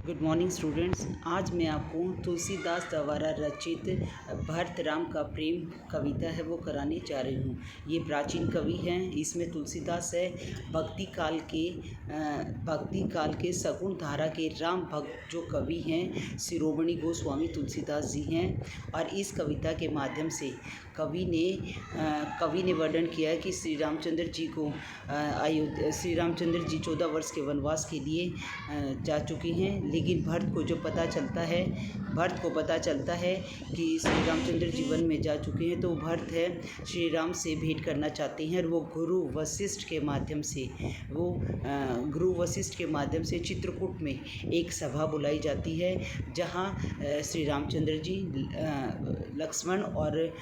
Good morning students. आज मैं आपको तुलसीदास द्वारा रचित भरत राम का प्रेम कविता है वो कराने जा रही हूँ। ये प्राचीन कवि हैं। इसमें तुलसीदास है भक्ति काल के सगुण धारा के राम भक्त जो कवि हैं शिरोमणि गोस्वामी तुलसीदास जी हैं। और इस कविता के माध्यम से कवि ने वर्णन किया है कि श्री रामचंद्र जी 14 वर्ष के वनवास के लिए जा चुके हैं। लेकिन भरत को पता चलता है कि श्री रामचंद्र जी वन में जा चुके हैं, तो भरत है श्री राम से भेंट करना चाहते हैं। और वो गुरु वशिष्ठ के माध्यम से चित्रकूट में एक सभा बुलाई जाती है, जहाँ श्री रामचंद्र जी लक्ष्मण और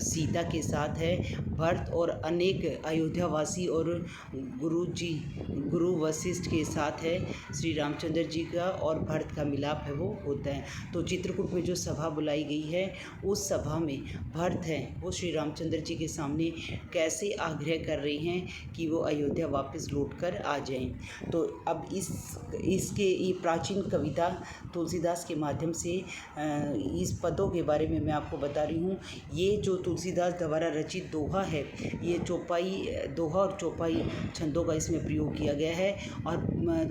सीता के साथ है। भरत और अनेक अयोध्यावासी और गुरु वशिष्ठ के साथ है श्री रामचंद्र जी का और भरत का मिलाप है वो होता है। तो चित्रकूट में जो सभा बुलाई गई है, उस सभा में भरत है वो श्री रामचंद्र जी के सामने कैसे आग्रह कर रहे हैं कि वो अयोध्या वापस लौट कर आ जाएं। तो अब इसके ये प्राचीन कविता तुलसीदास के माध्यम से इस पदों के बारे में मैं आपको बता रही हूँ। ये जो तुलसीदास द्वारा रचित दोहा है, ये दोहा और चौपाई छंदों का इसमें प्रयोग किया गया है। और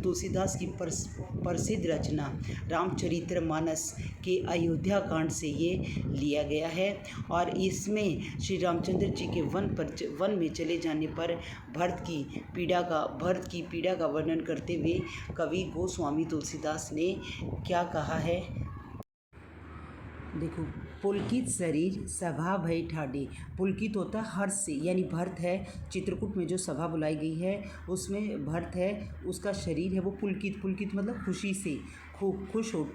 तुलसीदास की प्रसिद्ध रचना रामचरितमानस के अयोध्या कांड से ये लिया गया है। और इसमें श्री रामचंद्र जी के वन में चले जाने पर भरत की पीड़ा का वर्णन करते हुए कवि गोस्वामी तुलसीदास ने क्या कहा है, देखो। पुलकित शरीर सभा भय ठाडे। पुलकित होता है हर्ष से, यानी भरत है चित्रकूट में जो सभा बुलाई गई है उसमें भरत है, उसका शरीर है वो पुलकित मतलब खुशी से खुश हो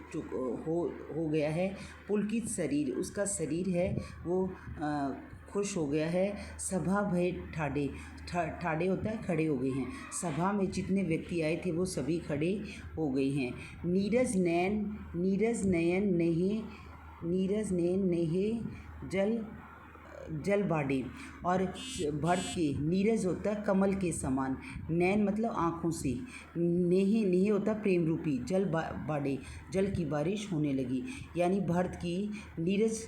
गया है। पुलकित शरीर, उसका शरीर है वो खुश हो गया है। सभा भय ठाडे होता है खड़े हो गए हैं। सभा में जितने व्यक्ति आए थे वो सभी खड़े हो गए हैं। नीरज नयन नेहे जल बाड़े। और भरत के नीरज होता है कमल के समान, नैन मतलब आँखों से, नेहे होता है प्रेम रूपी, जल बाड़े जल की बारिश होने लगी। यानी भरत की नीरज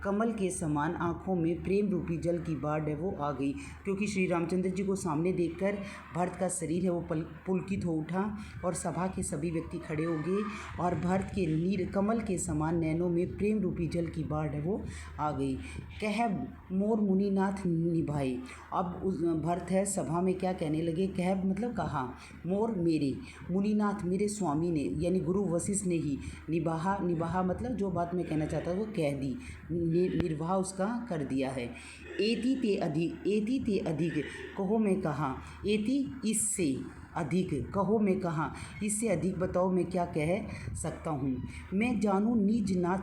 कमल के समान आँखों में प्रेम रूपी जल की बाढ़ है वो आ गई, क्योंकि श्री रामचंद्र जी को सामने देखकर भरत का शरीर है वो पुलकित हो उठा और सभा के सभी व्यक्ति खड़े हो गए। और भरत के कमल के समान नैनों में प्रेम रूपी जल की बाढ़ है वो आ गई। कह मोर मुनिनाथ निभाए। अब भरत है सभा में क्या कहने लगे, कह मतलब कहा, मोर मेरे, मुनिनाथ मेरे स्वामी ने यानी गुरु वशिष्ठ ने ही, निभाहा मतलब जो बात मैं कहना चाहता हूँ वो कह दी, निर्वाह उसका कर दिया है। एति ते अधिक कहो मैं कहा। एति इससे अधिक कहो मैं कहा, इससे अधिक बताओ मैं क्या कह सकता हूँ। मैं जानूँ निज नाथ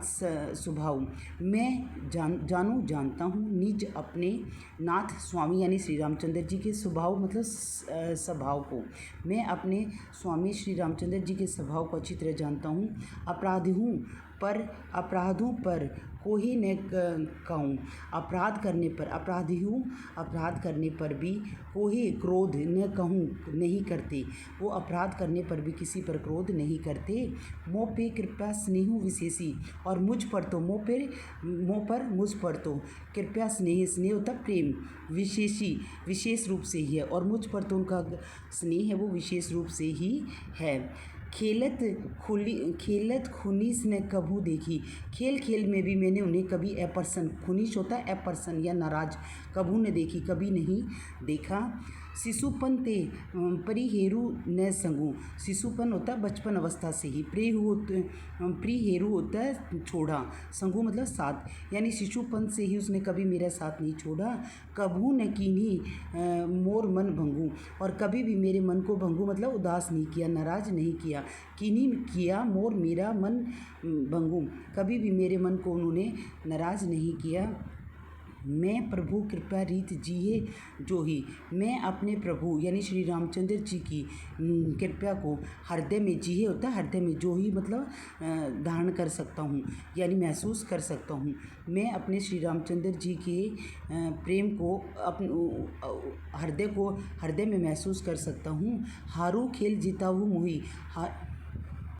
स्वभाव। मैं जानता हूँ निज अपने नाथ स्वामी यानी श्री रामचंद्र जी के स्वभाव मतलब स्वभाव को। मैं अपने स्वामी श्री रामचंद्र जी के स्वभाव को अच्छी तरह जानता हूँ। अपराधों पर कोई न कहूँ। अपराध करने पर भी कोई क्रोध न कहूँ नहीं करते। वो अपराध करने पर भी किसी पर क्रोध नहीं करते। मोह पे कृपया स्नेह विशेषी। और मुझ पर तो मुझ पर तो कृपया स्नेह होता प्रेम विशेष रूप से ही है, और मुझ पर तो उनका स्नेह है वो विशेष रूप से ही है। खेलत खुनीस ने कभू देखी। खेल में भी मैंने उन्हें कभी अप्रसन्न, खुनीस होता है अप्रसन्न या नाराज, कभू ने देखी कभी नहीं देखा। शिशुपन ते परिहेरु न संगू। शिशुपन होता है बचपन अवस्था से ही, प्रिहेरु होता है छोड़ा, संगू मतलब साथ, यानी शिशुपन से ही उसने कभी मेरा साथ नहीं छोड़ा। कभू न कीन्ही मोर मन भंगू। और कभी भी मेरे मन को भंगू मतलब उदास नहीं किया, नाराज नहीं किया। कीन्ही किया मोर मेरा मन भंगू, कभी भी मेरे मन को उन्होंने नाराज नहीं किया। मैं प्रभु कृपा रीत जिये जो ही। मैं अपने प्रभु यानी श्री रामचंद्र जी की कृपा को हृदय में, जिये होता है हृदय में, जो ही मतलब धारण कर सकता हूँ यानी महसूस कर सकता हूँ। मैं अपने श्री रामचंद्र जी के प्रेम को हृदय में महसूस कर सकता हूँ। हारू खेल जिताऊ मोही।